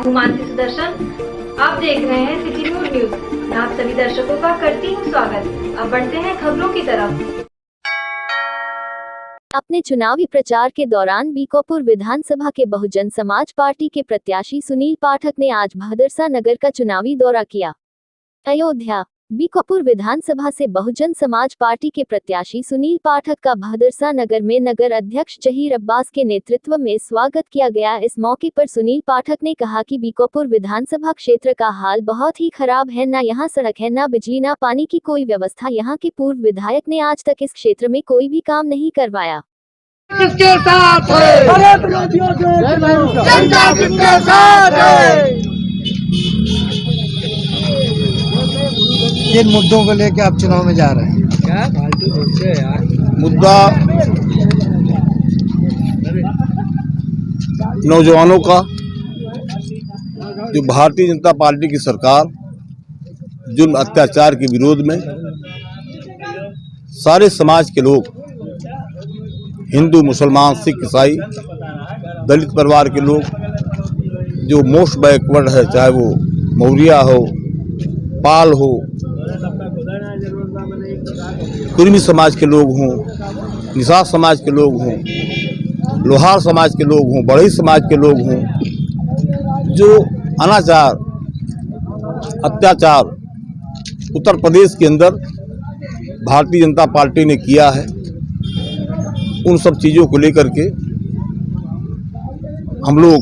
हूँ मानसी सुदर्शन। आप देख रहे हैं सिटी न्यूज। मैं आप सभी दर्शकों का करती हूँ स्वागत। अब बढ़ते हैं खबरों की तरफ। अपने चुनावी प्रचार के दौरान बीकापुर विधानसभा के बहुजन समाज पार्टी के प्रत्याशी सुनील पाठक ने आज भदरसा नगर का चुनावी दौरा किया। अयोध्या बीकापुर विधानसभा से बहुजन समाज पार्टी के प्रत्याशी सुनील पाठक का भदरसा नगर में नगर अध्यक्ष जहीर अब्बास के नेतृत्व में स्वागत किया गया। इस मौके पर सुनील पाठक ने कहा कि बीकापुर विधानसभा क्षेत्र का हाल बहुत ही खराब है। न यहाँ सड़क है, न बिजली, न पानी की कोई व्यवस्था। यहाँ के पूर्व विधायक ने आज तक इस क्षेत्र में कोई भी काम नहीं करवाया। किसके साथ है? जनता किसके साथ है? किन मुद्दों को लेकर आप चुनाव में जा रहे हैं? मुद्दा नौजवानों का, जो भारतीय जनता पार्टी की सरकार जुल्म अत्याचार के विरोध में सारे समाज के लोग, हिंदू, मुसलमान, सिख, ईसाई, दलित परिवार के लोग, जो मोस्ट बैकवर्ड है, चाहे वो मौर्या हो, पाल हो, कुर्मी समाज के लोग हों, निषाद समाज के लोग हों, लोहार समाज के लोग हों, बढ़ई समाज के लोग हों, जो अनाचार, अत्याचार उत्तर प्रदेश के अंदर भारतीय जनता पार्टी ने किया है, उन सब चीज़ों को लेकर के हम लोग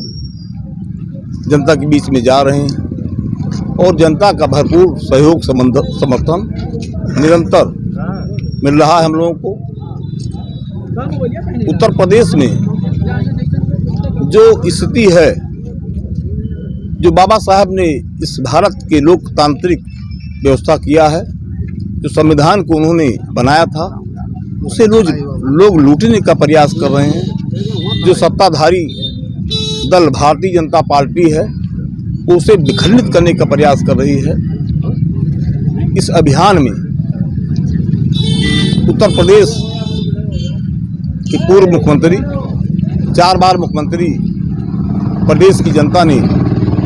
जनता के बीच में जा रहे हैं और जनता का भरपूर सहयोग, समर्थन निरंतर मिल रहा है हम लोगों को। उत्तर प्रदेश में जो स्थिति है, जो बाबा साहब ने इस भारत के लोकतांत्रिक व्यवस्था किया है, जो संविधान को उन्होंने बनाया था, उसे लोग लूटने का प्रयास कर रहे हैं। जो सत्ताधारी दल भारतीय जनता पार्टी है, उसे विखंडित करने का प्रयास कर रही है। इस अभियान में उत्तर प्रदेश के पूर्व मुख्यमंत्री, 4 बार मुख्यमंत्री प्रदेश की जनता ने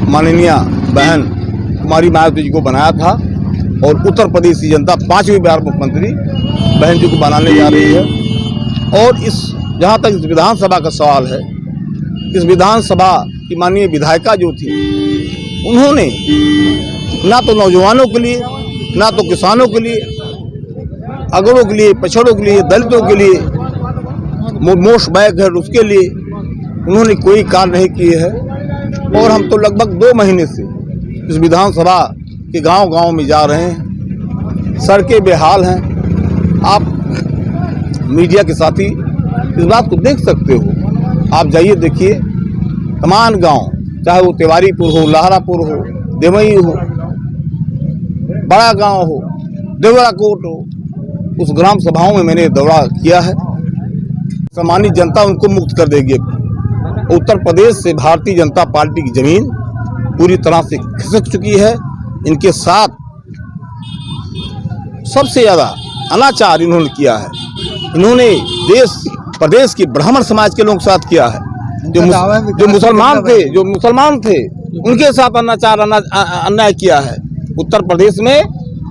माननीय बहन कुमारी मायावती जी को बनाया था और उत्तर प्रदेश की जनता 5वीं बार मुख्यमंत्री बहन जी को बनाने जा रही है। और इस जहाँ तक इस विधानसभा का सवाल है, इस विधानसभा की माननीय विधायिका जो थी, उन्होंने ना तो नौजवानों के लिए, ना तो किसानों के लिए, अगड़ों के लिए, पछड़ों के लिए, दलितों के लिए, मोस्ट बैक है उसके लिए उन्होंने कोई कार्य नहीं किए है। और हम तो लगभग 2 महीने से इस विधानसभा के गांव-गांव में जा रहे हैं। सड़कें बेहाल हैं। आप मीडिया के साथी इस बात को देख सकते हो। आप जाइए, देखिए, तमाम गांव, चाहे वो तिवारीपुर हो, लहरापुर हो, देवई हो, बड़ा गांव हो, देवराकोट हो, उस ग्राम सभाओं में मैंने दौरा किया है। सामान्य जनता उनको मुक्त कर देगी। उत्तर प्रदेश से भारतीय जनता पार्टी की जमीन पूरी तरह से खिसक चुकी है। इनके साथ सबसे ज़्यादा अनाचार इन्होंने किया है। इन्होंने प्रदेश के ब्राह्मण समाज के लोगों के साथ किया है, जो मुसलमान थे उनके साथ अनाचार, अन्याय किया है। उत्तर प्रदेश में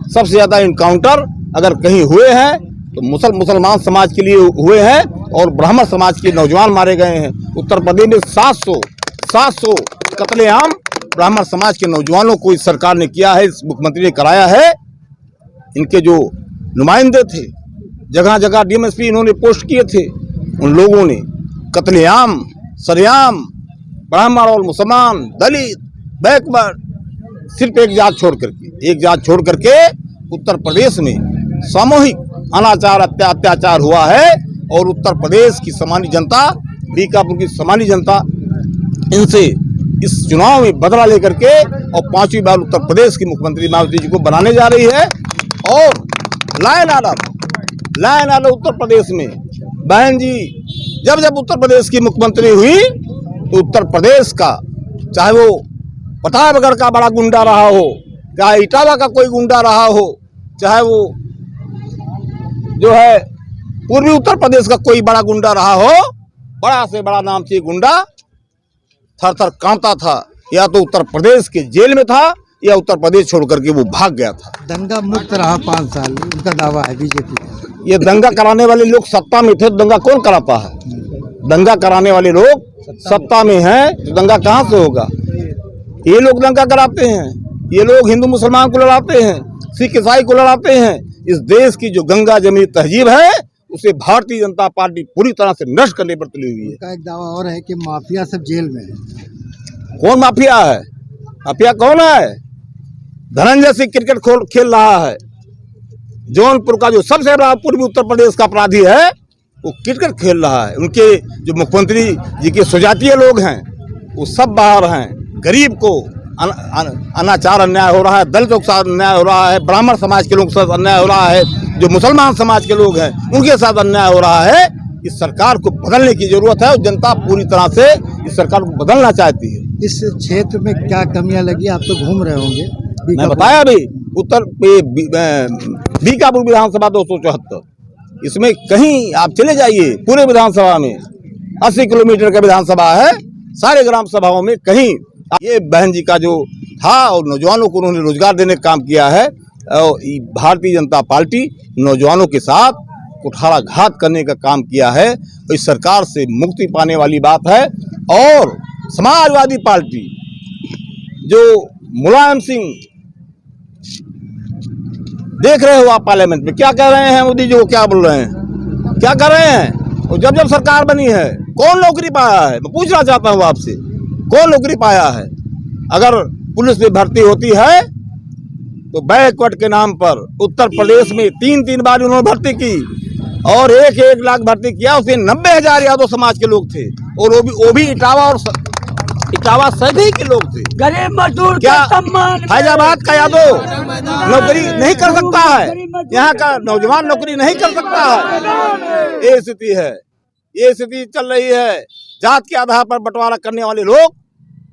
सबसे ज़्यादा इनकाउंटर अगर कहीं हुए हैं तो मुसलमान समाज के लिए हुए हैं और ब्राह्मण समाज के नौजवान मारे गए हैं। उत्तर प्रदेश में 700 कत्लेआम ब्राह्मण समाज के नौजवानों को इस सरकार ने किया है, इस मुख्यमंत्री ने कराया है। इनके जो नुमाइंदे थे, जगह जगह डीएमएसपी इन्होंने पोस्ट किए थे, उन लोगों ने कत्लेआम, सरेआम ब्राह्मण और मुसलमान, दलित, बैकवर्ड, सिर्फ एक जात छोड़ करके उत्तर प्रदेश में सामूहिक अनाचार, अत्याचार हुआ है। और उत्तर प्रदेश की सामान्य जनता, बीकापुर की सामान्य जनता इनसे इस चुनाव में बदला लेकर के और 5वीं बार उत्तर प्रदेश की मुख्यमंत्री मायावती जी को बनाने जा रही है। और लाइन आर्डर उत्तर प्रदेश में बहन जी जब उत्तर प्रदेश की मुख्यमंत्री हुई तो उत्तर प्रदेश का, चाहे वो प्रतापगढ़ का बड़ा गुंडा रहा हो, चाहे इटावा का कोई गुंडा रहा हो, चाहे वो जो है पूर्वी उत्तर प्रदेश का कोई बड़ा गुंडा रहा हो, बड़ा से बड़ा नाम से गुंडा थर थर कांपता था या तो उत्तर प्रदेश के जेल में था या उत्तर प्रदेश छोड़ करके वो भाग गया था। दंगा मुक्त रहा 5 साल, उनका दावा है बीजेपी का। ये दंगा कराने वाले लोग सत्ता में थे तो दंगा कौन कराता है? दंगा कराने वाले लोग सत्ता में हैं तो दंगा कहाँ से होगा? ये लोग दंगा कराते हैं, ये लोग हिंदू मुसलमान को लड़ाते हैं, सिख ईसाई को लड़ाते हैं। इस देश की जो गंगा जमनी तहजीब है उसे भारतीय जनता पार्टी पूरी तरह से नष्ट करने पर तुली हुई है। उनका एक दावा और है कि माफिया सब जेल में है। कौन माफिया है? माफिया कौन है? धनंजय सिंह क्रिकेट खेल रहा है। जौनपुर का जो सबसे बड़ा पूर्वी उत्तर प्रदेश का अपराधी है वो क्रिकेट खेल रहा है। उनके जो मुख्यमंत्री जी के स्वजातीय लोग हैं वो सब बाहर हैं। गरीब को अनाचार अन्याय हो रहा है, दलितों के साथ अन्याय हो रहा है, ब्राह्मण समाज के लोगों के साथ अन्याय हो रहा है, जो मुसलमान समाज के लोग हैं उनके साथ अन्याय हो रहा है। इस सरकार को बदलने की जरूरत है और जनता पूरी तरह से इस सरकार को बदलना चाहती है। इस क्षेत्र में क्या कमियां लगी? आप तो घूम रहे होंगे। मैं बताया अभी उत्तर बीकापुर विधानसभा 274, इसमें कहीं आप चले जाइए पूरे विधानसभा में 80 किलोमीटर का विधानसभा है, सारे ग्राम सभाओं में कहीं ये बहन जी का जो था और नौजवानों को उन्होंने रोजगार देने का काम किया है। और भारतीय जनता पार्टी नौजवानों के साथ कुठाराघात करने का काम किया है। इस सरकार से मुक्ति पाने वाली बात है। और समाजवादी पार्टी जो मुलायम सिंह, देख रहे हो आप पार्लियामेंट में क्या कह रहे हैं, मोदी जी को क्या बोल रहे हैं, क्या कर रहे हैं। और जब सरकार बनी है कौन नौकरी पाया है? मैं पूछना चाहता हूँ आपसे, कौन नौकरी पाया है? अगर पुलिस में भर्ती होती है तो बैकवर्ड के नाम पर उत्तर प्रदेश में 3 बार उन्होंने भर्ती की और 1 लाख भर्ती किया। उसमें 90,000 यादव समाज के लोग थे और वो भी इटावा सभी के लोग थे। गरीब मजदूर क्या फैजाबाद का यादव नौकरी नहीं कर सकता है? यहाँ का नौजवान नौकरी नहीं कर सकता है? ये स्थिति है, ये स्थिति चल रही है। जात के आधार पर बंटवारा करने वाले लोग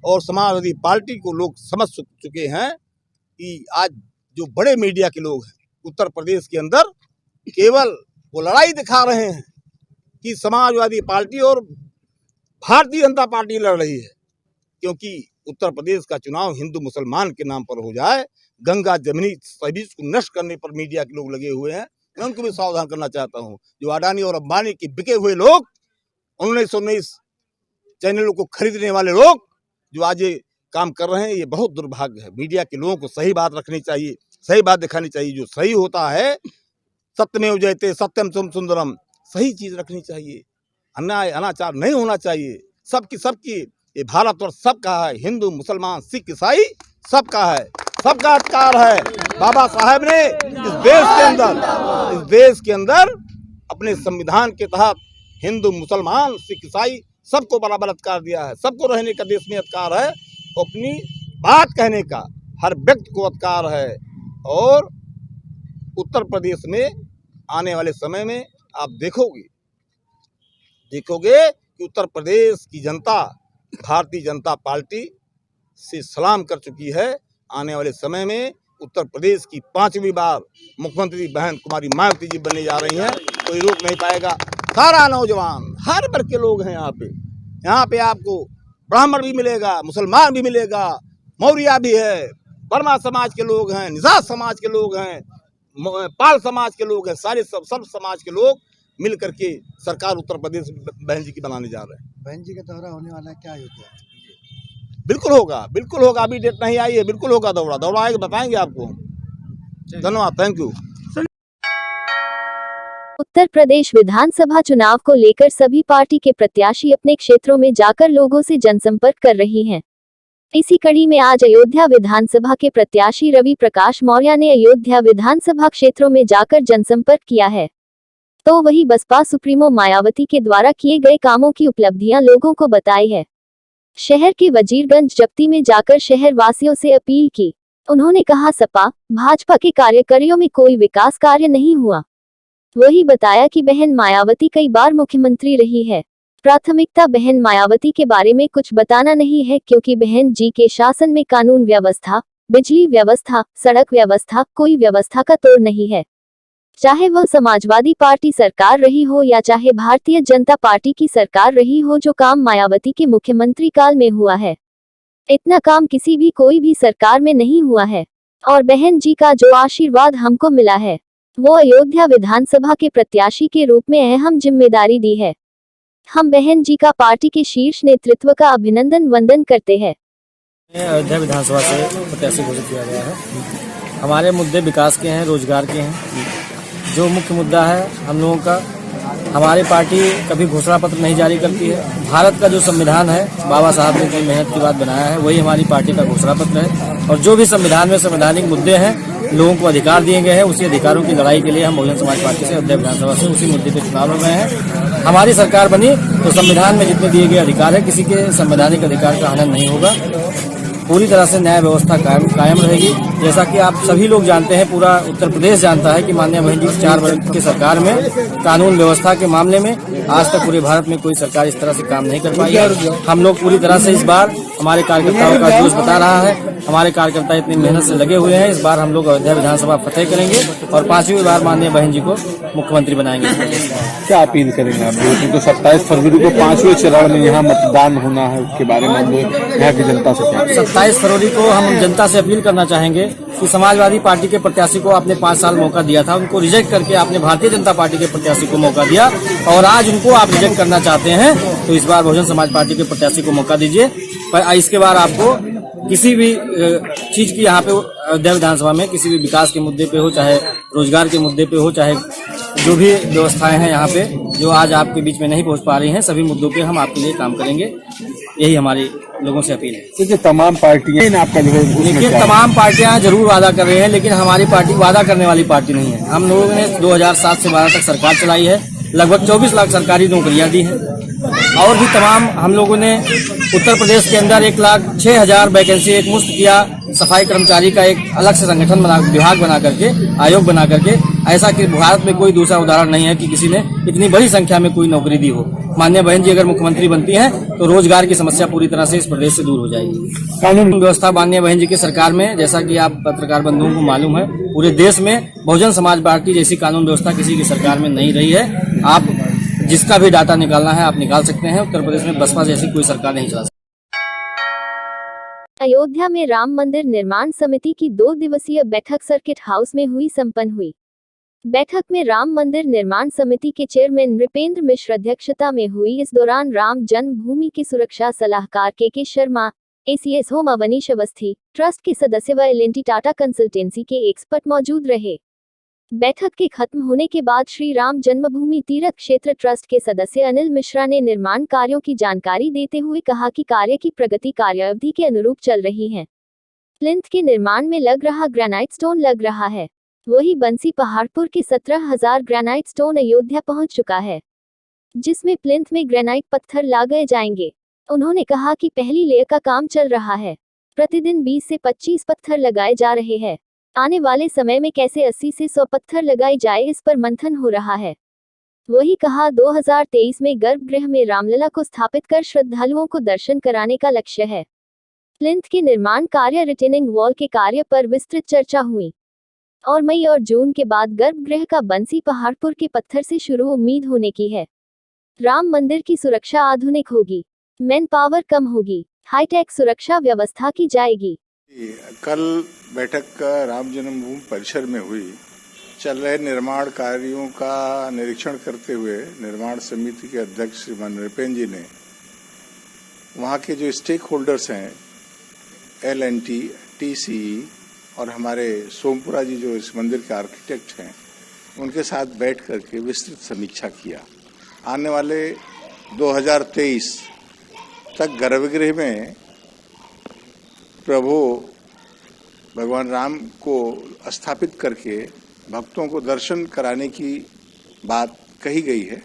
और समाजवादी पार्टी को लोग समझ चुके हैं कि आज जो बड़े मीडिया के लोग हैं उत्तर प्रदेश के अंदर केवल वो लड़ाई दिखा रहे हैं कि समाजवादी पार्टी और भारतीय जनता पार्टी लड़ रही है। क्योंकि उत्तर प्रदेश का चुनाव हिंदू मुसलमान के नाम पर हो जाए, गंगा जमनी तहजीब को नष्ट करने पर मीडिया के लोग लगे हुए हैं। मैं उनको भी सावधान करना चाहता हूँ। जो अडानी और अंबानी के बिके हुए लोग, 1919 चैनलों को खरीदने वाले लोग जो आज ये काम कर रहे हैं, ये बहुत दुर्भाग्य है। मीडिया के लोगों को सही बात रखनी चाहिए, सही बात दिखानी चाहिए। जो सही होता है, सत्यमेव जयते, सत्यम सुंदरम, सही चीज रखनी चाहिए। अन्याय अनाचार नहीं होना चाहिए। सबकी ये भारत और सबका है, हिंदू मुसलमान सिख ईसाई सबका है, सबका अधिकार है। बाबा साहब ने इस देश के अंदर अपने संविधान के तहत हिंदू मुसलमान सिख ईसाई सबको बराबर अधिकार दिया है। सबको रहने का देश में अधिकार है, अपनी बात कहने का हर व्यक्ति को अधिकार है। और उत्तर प्रदेश में आने वाले समय में आप देखोगे कि उत्तर प्रदेश की जनता भारतीय जनता पार्टी से सलाम कर चुकी है। आने वाले समय में उत्तर प्रदेश की 5वीं बार मुख्यमंत्री बहन कुमारी मायावती जी बनने जा रही हैं। कोई रोक नहीं पाएगा। सारा नौजवान हर वर्ग के लोग हैं यहाँ पे आपको ब्राह्मण भी मिलेगा, मुसलमान भी मिलेगा, मौर्या भी है, वर्मा समाज के लोग हैं, निषाद समाज के लोग हैं, पाल समाज के लोग हैं, सारे सब समाज के लोग मिल करके सरकार उत्तर प्रदेश बहन जी की बनाने जा रहे हैं। बहन जी का दौरा होने वाला है, क्या होता है? बिल्कुल होगा। अभी डेट नहीं आई है, बिल्कुल होगा। दौरा आएगा, बताएंगे आपको। धन्यवाद, थैंक यू। उत्तर प्रदेश विधानसभा चुनाव को लेकर सभी पार्टी के प्रत्याशी अपने क्षेत्रों में जाकर लोगों से जनसंपर्क कर रही हैं। इसी कड़ी में आज अयोध्या विधानसभा के प्रत्याशी रवि प्रकाश मौर्य ने अयोध्या विधानसभा क्षेत्रों में जाकर जनसंपर्क किया है। तो वही बसपा सुप्रीमो मायावती के द्वारा किए गए कामों की उपलब्धियां लोगों को बताई है। शहर के वजीरगंज जप्ती में जाकर शहर वासियों से अपील की। उन्होंने कहा सपा भाजपा के कार्यकर्ताओं में कोई विकास कार्य नहीं हुआ। वही बताया कि बहन मायावती कई बार मुख्यमंत्री रही है। प्राथमिकता बहन मायावती के बारे में कुछ बताना नहीं है, क्योंकि बहन जी के शासन में कानून व्यवस्था, बिजली व्यवस्था, सड़क व्यवस्था, कोई व्यवस्था का तोड़ नहीं है। चाहे वह समाजवादी पार्टी सरकार रही हो या चाहे भारतीय जनता पार्टी की सरकार रही हो, जो काम मायावती के मुख्यमंत्री काल में हुआ है इतना काम किसी भी कोई भी सरकार में नहीं हुआ है और बहन जी का जो आशीर्वाद हमको मिला है वो अयोध्या विधानसभा के प्रत्याशी के रूप में अहम जिम्मेदारी दी है। हम बहन जी का पार्टी के शीर्ष नेतृत्व का अभिनंदन वंदन करते हैं। अयोध्या विधानसभा से प्रत्याशी घोषित किया गया है। हमारे मुद्दे विकास के हैं, रोजगार के हैं। जो मुख्य मुद्दा है हम लोगों का, हमारी पार्टी कभी घोषणा पत्र नहीं जारी करती है। भारत का जो संविधान है, बाबा साहब ने इतनी मेहनत के बाद बनाया है, वही हमारी पार्टी का घोषणा पत्र है। और जो भी संविधान में संवैधानिक मुद्दे हैं, लोगों को अधिकार दिए गए हैं, उसी अधिकारों की लड़ाई के लिए हम बहुजन समाज पार्टी से अयोध्या विधानसभा से उसी मुद्दे पे चुनाव लड़ रहे हैं। हमारी सरकार बनी तो संविधान में जितने दिए गए अधिकार है, किसी के संवैधानिक अधिकार का हनन नहीं होगा। पूरी तरह से न्याय व्यवस्था कायम रहेगी। जैसा कि आप सभी लोग जानते हैं, पूरा उत्तर प्रदेश जानता है कि माननीय बहन जी 4 वर्ष की सरकार में कानून व्यवस्था के मामले में आज तक पूरे भारत में कोई सरकार इस तरह से काम नहीं कर पाई है। हम लोग पूरी तरह से इस बार हमारे कार्यकर्ताओं का जोश बता रहा है। हमारे कार्यकर्ता इतनी मेहनत से लगे हुए हैं। इस बार हम लोग अयोध्या विधानसभा फतेह करेंगे और 5वीं बार माननीय बहन जी को मुख्यमंत्री बनाएंगे। क्या अपील करेंगे आप लोगों को? 27 फरवरी को 5वें चरण में यहाँ मतदान होना है, उसके बारे में हम लोग यहाँ की जनता से क्या? 27 फरवरी को हम जनता से अपील करना चाहेंगे कि समाजवादी पार्टी के प्रत्याशी को आपने 5 साल मौका दिया था, उनको रिजेक्ट करके आपने भारतीय जनता पार्टी के प्रत्याशी को मौका दिया और आज उनको आप रिजेक्ट करना चाहते हैं, तो इस बार बहुजन समाज पार्टी के प्रत्याशी को मौका दीजिए। पर इसके बाद आपको किसी भी चीज की यहाँ पे अयोध्या विधानसभा में किसी भी विकास के मुद्दे पे हो, चाहे रोजगार के मुद्दे पे हो, चाहे जो भी व्यवस्थाएं हैं यहाँ पे जो आज आपके बीच में नहीं पहुँच पा रही हैं, सभी मुद्दों पे हम आपके लिए काम करेंगे। यही हमारी लोगों से अपील है। देखिए तमाम पार्टियां आपका देखिए तमाम पार्टियां जरूर वादा कर रही हैं, लेकिन हमारी पार्टी वादा करने वाली पार्टी नहीं है। हम लोगों ने 2007 से 12 तक सरकार चलाई है, लगभग 24 लाख सरकारी नौकरियां दी हैं और भी तमाम हम लोगों ने उत्तर प्रदेश के अंदर 1,06,000 वैकेंसी एक मुफ्त किया। सफाई कर्मचारी का एक अलग से संगठन विभाग बना करके, आयोग बना करके, ऐसा कि भारत में कोई दूसरा उदाहरण नहीं है कि किसी ने इतनी बड़ी संख्या में कोई नौकरी दी हो। माननीय बहन जी अगर मुख्यमंत्री बनती हैं तो रोजगार की समस्या पूरी तरह से इस प्रदेश से दूर हो जाएगी। कानून व्यवस्था माननीय बहन जी की सरकार में, जैसा कि आप पत्रकार बंधुओं को मालूम है, पूरे देश में बहुजन समाज पार्टी जैसी कानून व्यवस्था किसी की सरकार में नहीं रही है। आप जिसका भी डाटा निकालना है आप निकाल सकते हैं। उत्तर प्रदेश में बसपा जैसी कोई सरकार नहीं चला सकती। अयोध्या में राम मंदिर निर्माण समिति की 2 दिवसीय बैठक सर्किट हाउस में संपन्न हुई। बैठक में राम मंदिर निर्माण समिति के चेयरमैन नृपेंद्र मिश्र अध्यक्षता में हुई। इस दौरान राम जन्मभूमि के सुरक्षा सलाहकार के Sharma, ACS home Awanish Awasthi, trust के सदस्य व L&T टाटा कंसल्टेंसी के एक्सपर्ट मौजूद रहे। बैठक के खत्म होने के बाद श्री राम जन्मभूमि तीर्थ क्षेत्र ट्रस्ट के सदस्य अनिल मिश्रा ने निर्माण कार्यों की जानकारी देते हुए कहा कि कार्य की प्रगति कार्यावधि के अनुरूप चल रही है। प्लिंथ के निर्माण में लग रहा ग्रेनाइट स्टोन लग रहा है, वही बंसी पहाड़पुर के 17,000 ग्रेनाइट स्टोन अयोध्या पहुंच चुका है, जिसमें प्लिंथ में ग्रेनाइट पत्थर लगाए जाएंगे। उन्होंने कहा कि पहली लेयर का काम चल रहा है, प्रतिदिन 20 से 25 पत्थर लगाए जा रहे हैं। आने वाले समय में कैसे 80 से 100 पत्थर लगाए जाए, इस पर मंथन हो रहा है। वही कहा 2023 में गर्भगृह में रामलला को स्थापित कर श्रद्धालुओं को दर्शन कराने का लक्ष्य है। प्लिंथ के निर्माण कार्य, रिटेनिंग वॉल के कार्य पर विस्तृत चर्चा हुई और मई और जून के बाद गर्भगृह का बंसी पहाड़पुर के पत्थर से शुरू उम्मीद होने की है। राम मंदिर की सुरक्षा आधुनिक होगी, मैन पावर कम होगी, हाईटेक सुरक्षा व्यवस्था की जाएगी। कल बैठक राम जन्मभूमि परिसर में हुई। चल रहे निर्माण कार्यों का निरीक्षण करते हुए निर्माण समिति के अध्यक्ष श्रीमान नृपेंद्र जी ने वहाँ के जो स्टेक होल्डर्स हैं, L&T, TCE और हमारे सोमपुरा जी जो इस मंदिर के आर्किटेक्ट हैं, उनके साथ बैठ करके विस्तृत समीक्षा किया। आने वाले 2023 तक गर्भगृह में प्रभु भगवान राम को स्थापित करके भक्तों को दर्शन कराने की बात कही गई है।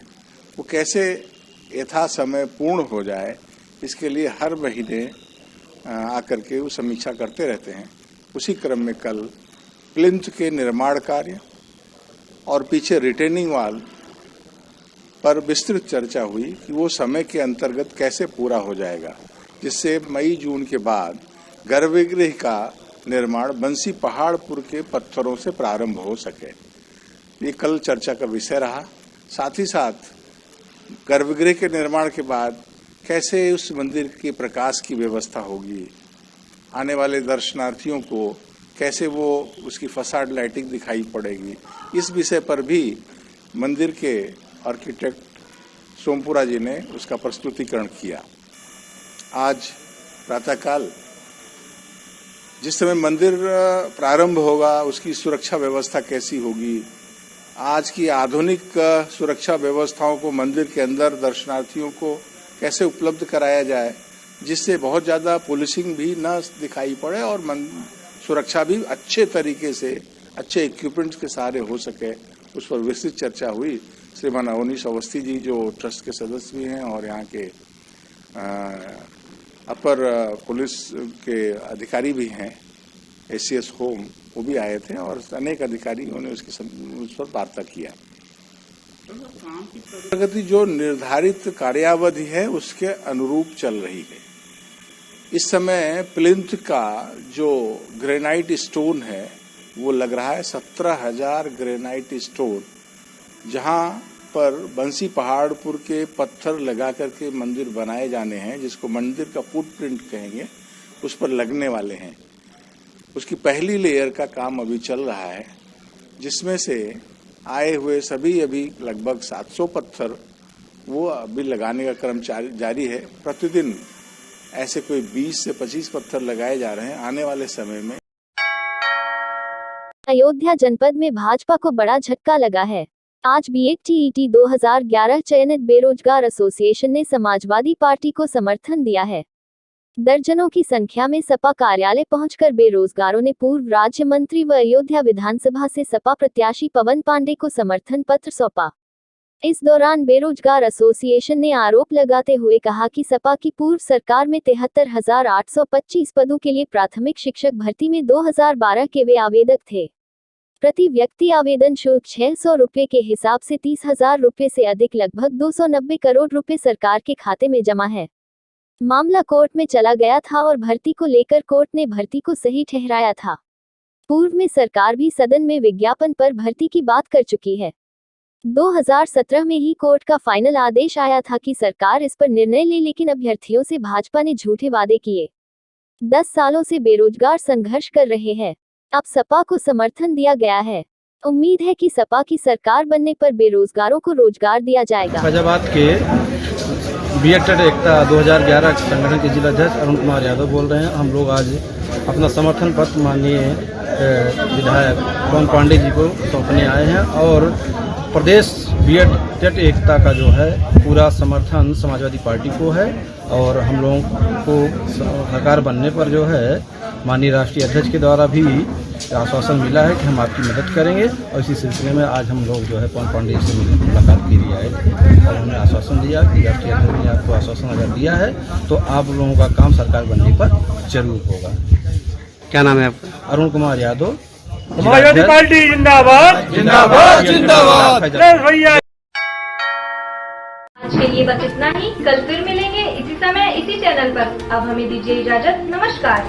वो कैसे यथा समय पूर्ण हो जाए, इसके लिए हर महीने आकर के वो समीक्षा करते रहते हैं। उसी क्रम में कल प्लिंथ के निर्माण कार्य और पीछे रिटेनिंग वॉल पर विस्तृत चर्चा हुई कि वो समय के अंतर्गत कैसे पूरा हो जाएगा, जिससे मई जून के बाद गर्भगृह का निर्माण बंसी पहाड़पुर के पत्थरों से प्रारंभ हो सके। ये कल चर्चा का विषय रहा। साथ ही साथ गर्भगृह के निर्माण के बाद कैसे उस मंदिर के प्रकाश की व्यवस्था होगी, आने वाले दर्शनार्थियों को कैसे वो उसकी फसाड लाइटिंग दिखाई पड़ेगी, इस विषय पर भी मंदिर के आर्किटेक्ट सोमपुरा जी ने उसका प्रस्तुतिकरण किया। आज प्रातःकाल जिस समय मंदिर प्रारंभ होगा उसकी सुरक्षा व्यवस्था कैसी होगी, आज की आधुनिक सुरक्षा व्यवस्थाओं को मंदिर के अंदर दर्शनार्थियों को कैसे उपलब्ध कराया जाए जिससे बहुत ज़्यादा पुलिसिंग भी न दिखाई पड़े और सुरक्षा भी अच्छे तरीके से अच्छे इक्विपमेंट्स के सहारे हो सके, उस पर विस्तृत चर्चा हुई। श्रीमान अवनीश अवस्थी जी जो ट्रस्ट के सदस्य भी हैं और यहाँ के अपर पुलिस के अधिकारी भी हैं, एसीएस होम, वो भी आए थे और अनेक अधिकारियों ने उस पर वार्ता किया। प्रगति जो निर्धारित कार्यावधि है उसके अनुरूप चल रही है। इस समय प्लिंथ का जो ग्रेनाइट स्टोन है वो लग रहा है 17,000 ग्रेनाइट स्टोन, जहां पर बंसी पहाड़पुर के पत्थर लगा करके मंदिर बनाए जाने हैं, जिसको मंदिर का फुटप्रिंट कहेंगे, उस पर लगने वाले हैं। उसकी पहली लेयर का काम अभी चल रहा है, जिसमें से आए हुए सभी अभी लगभग 700 पत्थर वो अभी लगाने का क्रम जारी है। प्रतिदिन ऐसे कोई 20 से 25 पत्थर लगाए जा रहे हैं। आने वाले समय में अयोध्या जनपद में भाजपा को बड़ा झटका लगा है। आज BET 2011 चयनित बेरोजगार एसोसिएशन ने समाजवादी पार्टी को समर्थन दिया है। दर्जनों की संख्या में सपा कार्यालय पहुंचकर बेरोजगारों ने पूर्व राज्य मंत्री व अयोध्या विधानसभा से सपा प्रत्याशी पवन पांडे को समर्थन पत्र सौंपा। इस दौरान बेरोजगार एसोसिएशन ने आरोप लगाते हुए कहा कि सपा की पूर्व सरकार में 73,825 पदों के लिए प्राथमिक शिक्षक भर्ती में 2012 के वे आवेदक थे। प्रति व्यक्ति आवेदन शुल्क 600 रुपये के हिसाब से 30,000 रुपये से अधिक लगभग 290 करोड़ रुपए सरकार के खाते में जमा है। मामला कोर्ट में चला गया था और भर्ती को लेकर कोर्ट ने भर्ती को सही ठहराया था। पूर्व में सरकार भी सदन में विज्ञापन पर भर्ती की बात कर चुकी है। 2017 में ही कोर्ट का फाइनल आदेश आया था कि सरकार इस पर निर्णय ले, लेकिन अभ्यर्थियों से भाजपा ने झूठे वादे किए। 10 सालों से बेरोजगार संघर्ष कर रहे हैं। अब सपा को समर्थन दिया गया है। उम्मीद है कि सपा की सरकार बनने पर बेरोजगारों को रोजगार दिया जाएगा। फैजाबाद के BET एकता 2011 संगठन के जिला अध्यक्ष अरुण कुमार यादव बोल रहे हैं। हम लोग आज अपना समर्थन पत्र माननीय विधायक पवन पांडे जी को सौंपने आए हैं और प्रदेश BET एकता का जो है पूरा समर्थन समाजवादी पार्टी को है और हम लोगों को सरकार बनने पर जो है माननीय राष्ट्रीय अध्यक्ष के द्वारा भी आश्वासन मिला है कि हम आपकी मदद करेंगे और इसी सिलसिले में आज हम लोग जो है पवन पांडे से मुलाकात के लिए आए और उन्होंने आश्वासन दिया कि राष्ट्रीय अध्यक्ष ने आपको आश्वासन अगर दिया है तो आप लोगों का काम सरकार बनने पर जरूर होगा। क्या नाम है आपका? अरुण कुमार यादव, समाजवादी पार्टी जिंदाबाद जिंदाबाद जिंदाबाद। आज के लिए बस इतना ही। कल फिर मिलेंगे इसी समय इसी चैनल पर। अब हमें दीजिए इजाजत। नमस्कार।